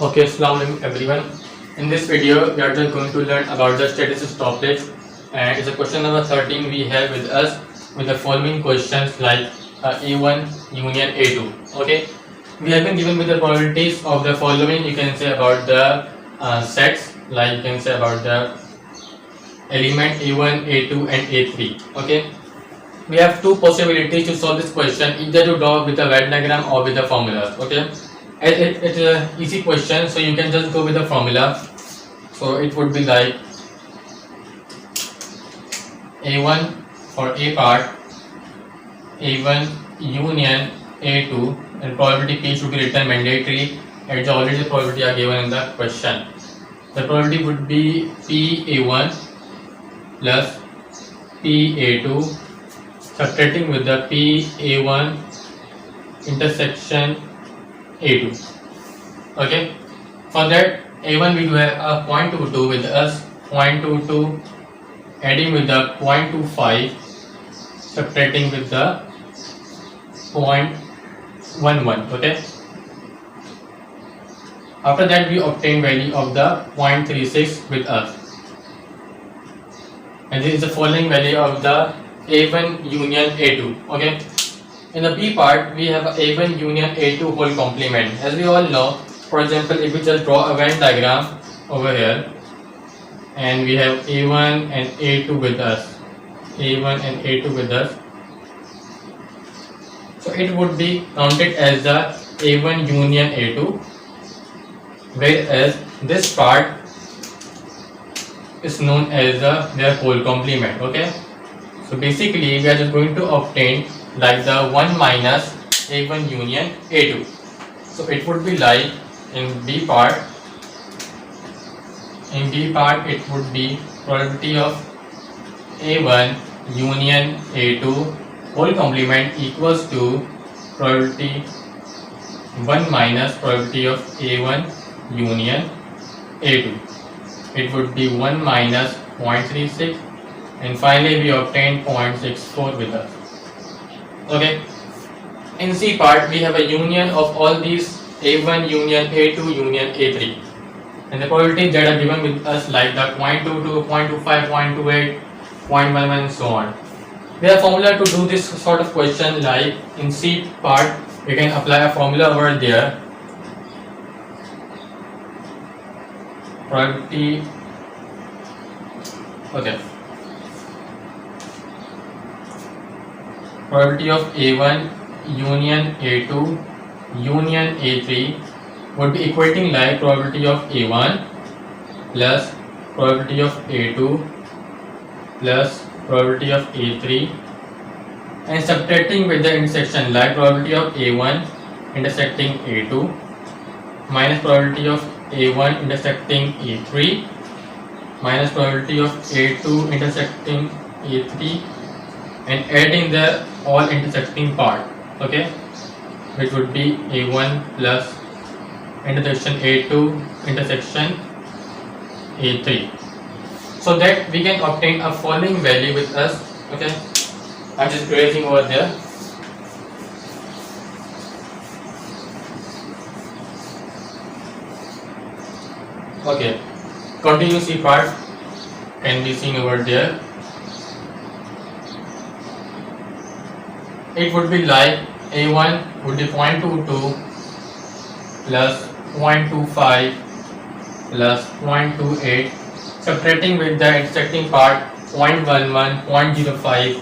Okay, Assalamualaikum everyone. In this video, we are just going to learn about the statistics topic, and it's a question number 13 we have with us with the following questions like A1 union A2. Okay, we have been given with the probabilities of the following. You can say about the sets, like you can say about the element A1, A2, and A3. Okay, we have two possibilities to solve this question, either to draw with a Venn diagram or with the formulas. Okay, it's a easy question, so you can just go with the formula. So it would be like A1 for A part, A1 union A2, and probability P should be written mandatory, as already the probability are given in the question. The probability would be PA1 plus PA2 subtracting with the PA1 intersection A2. Okay, for that A1 we do have a 0.22 with us, 0.22 adding with the 0.25 subtracting with the 0.11. Okay, after that we obtain value of the 0.36 with us, and this is the following value of the A1 union A2. Okay, in the B part we have A1 union A2 whole complement. As we all know, for example, if we just draw a Venn diagram over here, and we have A1 and A2 with us, A1 and A2 with us, so it would be counted as the A1 union A2, whereas this part is known as their whole complement. Okay, so basically we are just going to obtain like the 1 minus A1 union A2. So it would be like in B part it would be probability of A1 union A2 whole complement equals to probability 1 minus probability of A1 union A2. It would be 1 minus 0.36, and finally we obtain 0.64 with us. Okay, in C part we have a union of all these A1 union A2 union A3, and the probabilities that are given with us like the 0.22, 0.25, 0.28, 0.11 and so on. We have formula to do this sort of question, like in C part we can apply a formula over there. Probability, okay, probability of A1 union A2 union A3 would be equating like probability of A1 plus probability of A2 plus probability of A3, and subtracting with the intersection like probability of A1 intersecting A2 minus probability of A1 intersecting A3 minus probability of A2 intersecting A3, and adding the all intersecting part. Okay, which would be A1 plus intersection A2 intersection A3, so that we can obtain a following value with us. Okay, I'm just tracing over there. Okay, continue C part can be seen over there. It would be like A1 would be 0.22 plus 0.25 plus 0.28, subtracting with the intersecting part 0.11, 0.05,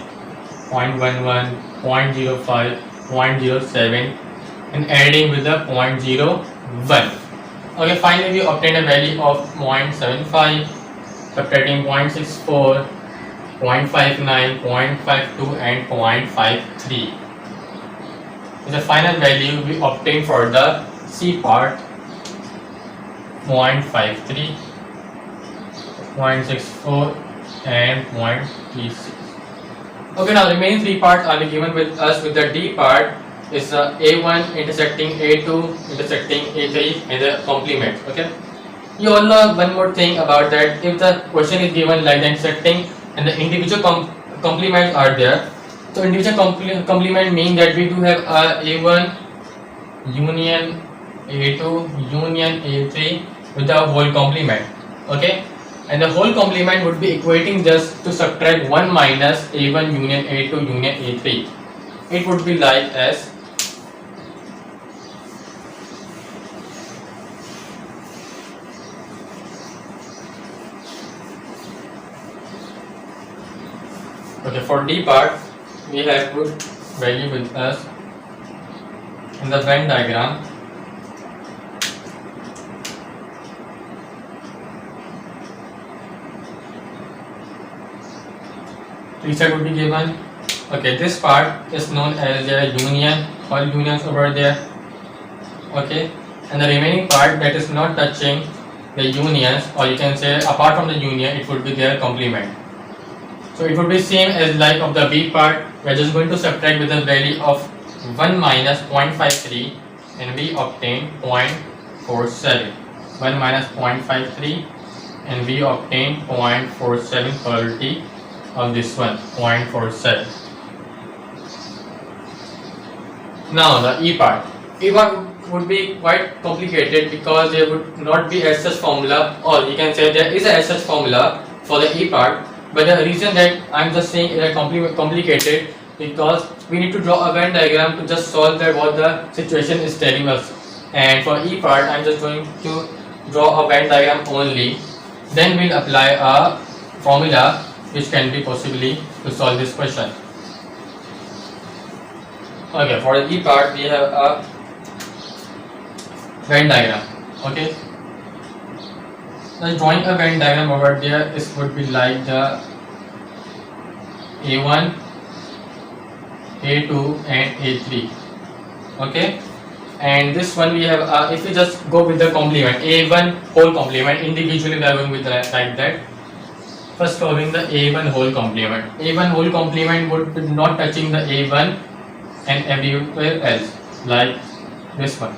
0.11, 0.05, 0.07, and adding with the 0.01. Okay, finally we obtain a value of 0.75, subtracting 0.64, 0.59, 0.52 and 0.53. The final value we obtain for the C part 0.53, 0.64 and 0.36. Okay, now the remaining three parts are given with us. With the D part is A1 intersecting A2 intersecting A3 and the complement. Okay, you all know one more thing about that. If the question is given like the intersecting and the individual complements are there, so individual complement mean that we do have A1 union A2 union A3 with the whole complement. Okay, and the whole complement would be equating just to subtract 1 minus A1 union A2 union A3. It would be like as okay. For D part, we have put value with us in the Venn diagram. Reset would be given. Okay, this part is known as the union, all unions over there. Okay, and the remaining part that is not touching the unions, or you can say apart from the union, it would be their complement. So it would be same as like of the B part. We are just going to subtract with the value of 1 minus 0.53 and we obtain 0.47. 1 minus 0.53 and we obtain 0.47 probability of this one, 0.47. Now the E part. E part would be quite complicated because there would not be as such formula, or you can say there is a as such formula for the E part, but the reason that I am just saying it is complicated because we need to draw a Venn diagram to just solve that what the situation is telling us. And for E part I am just going to draw a Venn diagram only, then we'll apply a formula which can be possibly to solve this question. Okay, for the E part we have a Venn diagram. Okay, now drawing a Venn diagram over there, this would be like the A1, A2 and A3. Okay, and this one we have if we just go with the complement, A1 whole complement, individually we are going with like that. First solving the A1 whole complement. A1 whole complement would be not touching the A1 and everywhere else, like this one.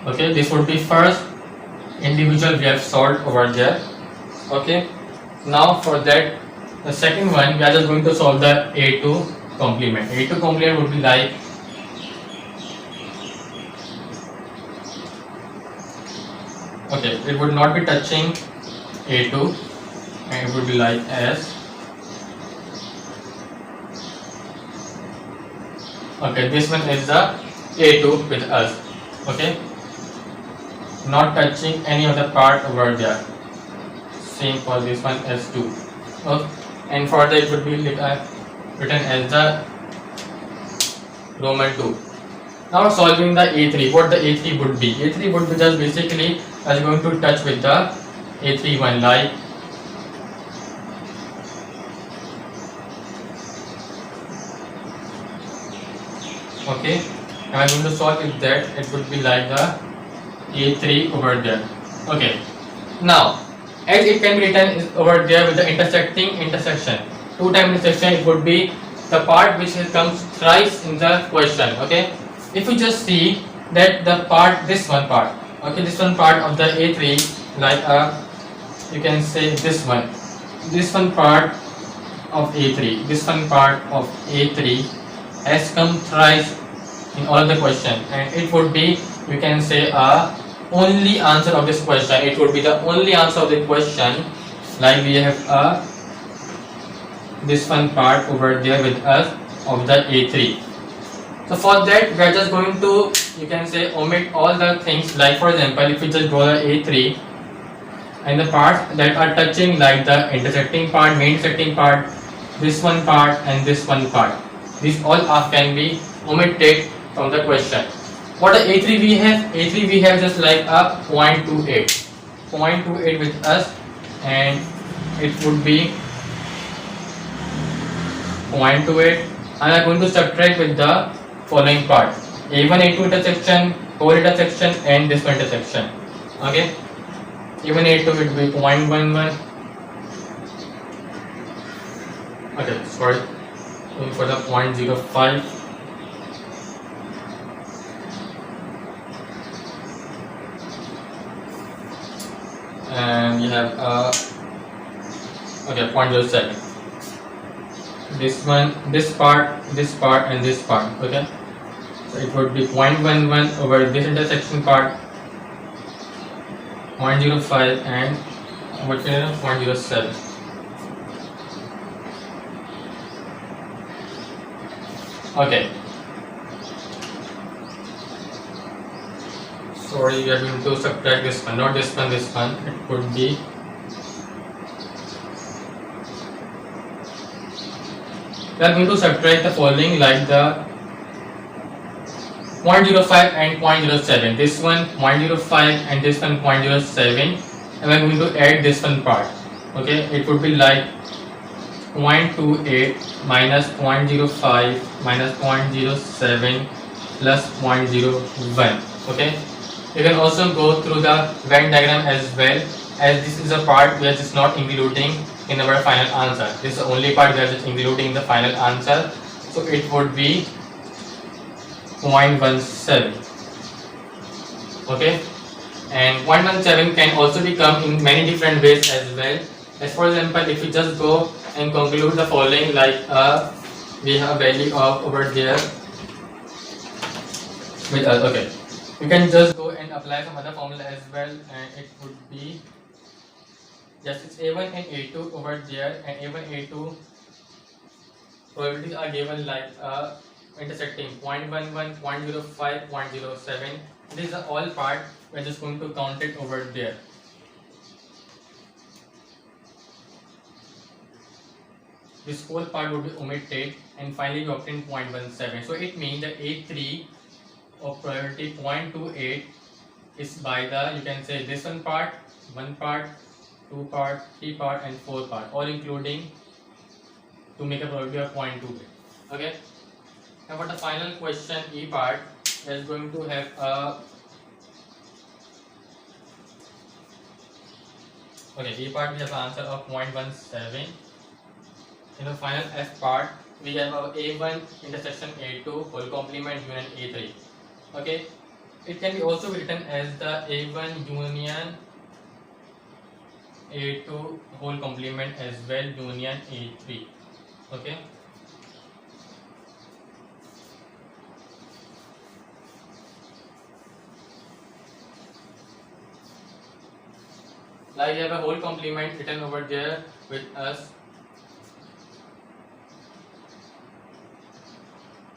Okay, this would be first individual we have solved over there. Okay, now for that the second one we are just going to solve the A2 complement. A2 complement would be like okay, it would not be touching A2 and it would be like as okay, this one is the A2 with us. Okay, not touching any of the part over there. Same for this one as 2. Okay. And for that it would be written as the Roman 2. Now solving the A3, what the A3 would be. A3 would be just basically as going to touch with the A3 one, like okay, I am going to solve with that, it would be like the A3 over there. Okay, now as it can be written is over there with the intersection, 2 time intersection, it would be the part which comes thrice in the question. Okay, if you just see that the part, this one part, okay, this one part of the A3, like you can say this one part of A3, this one part of A3 has come thrice in all the question, and it would be, you can say only answer of this question. It would be the only answer of the question, like we have this one part over there with us of the A3. So for that we are just going to, you can say, omit all the things, like for example if we just draw the A3 and the parts that are touching, like the intersecting part, main intersecting part, this one part and this one part, these all can be omitted from the question. What the A3 we have? A3 we have just like a 0.28 with us, and it would be 0.28. I am going to subtract with the following part: A1 A2 intersection, whole intersection, and this one intersection. Okay, A1 A2 would be 0.11. Okay, sorry, going for the 0.05. And you have okay, 0.07. This one, this part, and this part. Okay, So it would be 0.11 over this intersection part, 0.05 and what 0.07. Okay. Sorry, we are going to subtract this one, not this one, this one. It could be we are going to subtract the following like the 0.05 and 0.07. This one 0.05 and this one 0.07, and we are going to add this one part. Okay, it would be like 0.28 minus 0.05 minus 0.07 plus 0.01. Okay, you can also go through the Venn diagram as well, as this is a part we are just not including in our final answer. This is the only part we are just including in the final answer. So it would be 0.17. Okay, and 0.17 can also become in many different ways as well. As for example, if you just go and conclude the following like we have a value of over there with us. Okay, you can just go and apply some other formula as well, and it would be just it's A1 and A2 over there, and A1 A2 probabilities are given like intersecting 0.11, 0.05, 0.07. These are all part. We're just going to count it over there. This whole part would be omitted, and finally we obtain 0.17. So it means that A3 of probability 0.28 is by the, you can say this one part, 2 part, 3 part and 4 part, all including to make a probability of 0.28. Okay. Now for the final question, E part is going to have a E part we have an answer of 0.17. In the final F part, we have our A1 intersection A2 whole complement union A3. Okay, it can be also written as the A1 union A2 whole complement as well union A3. Okay. Like we have a whole complement written over there with us.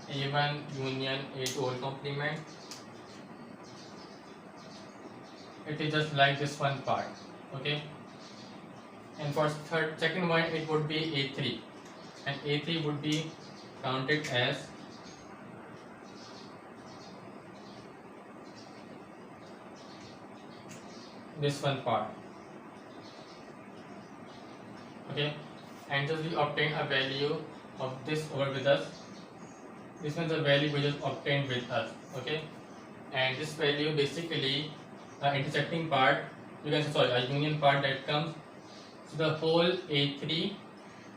A1 union A2 whole complement. It is just like this one part. Okay. And for second one, it would be A3, and A3 would be counted as this one part. Okay, and just we obtain a value of this over with us. This one is the value we just obtained with us. Okay, and this value basically intersecting part, you can say a union part that comes. So the whole A3,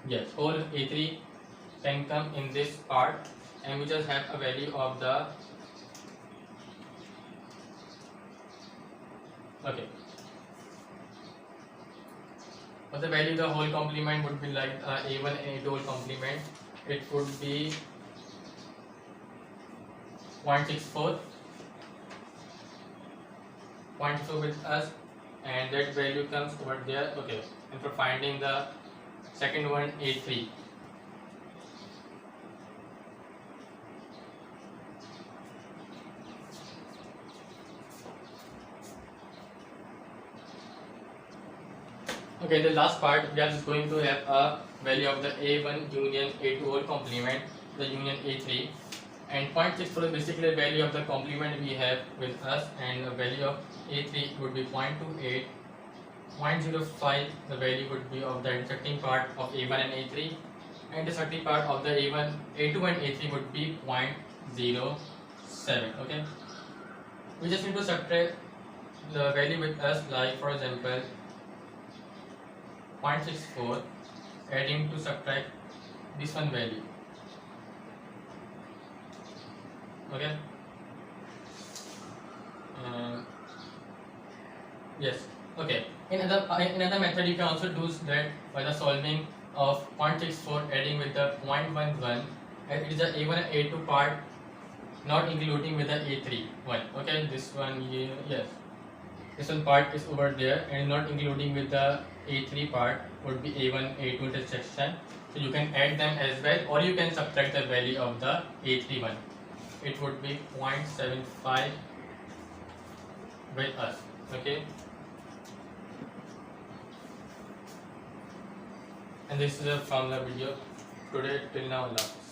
yes, whole A3 can come in this part, and we just have a value of the For the value the whole complement would be like A1 and A2 whole complement. It would be 0.64 with us, and that value comes over there. Okay, and for finding the second one, A3. Okay, the last part we are just going to have a value of the A1 union A2 whole complement, the union A3, and 0.64 is basically the value of the complement we have with us, and the value of A3 would be 0.28, 0.05 the value would be of the intersecting part of A1 and A3, and the intersecting part of the A2 and A3 would be 0.07. Okay, we just need to subtract the value with us, like for example 0.64 adding to subtract this one value. Okay, yes. Okay, in another method you can also do that by the solving of 0.64 adding with the 0.11, and it is the A1 and A2 part not including with the A3 one. Okay, this one here, yes, this one part is over there and not including with the A3 part would be A1, A2 intersection. So you can add them as well, or you can subtract the value of the A3 one. It would be 0.75 with us. Okay, and this is a from the video today till now. Allah.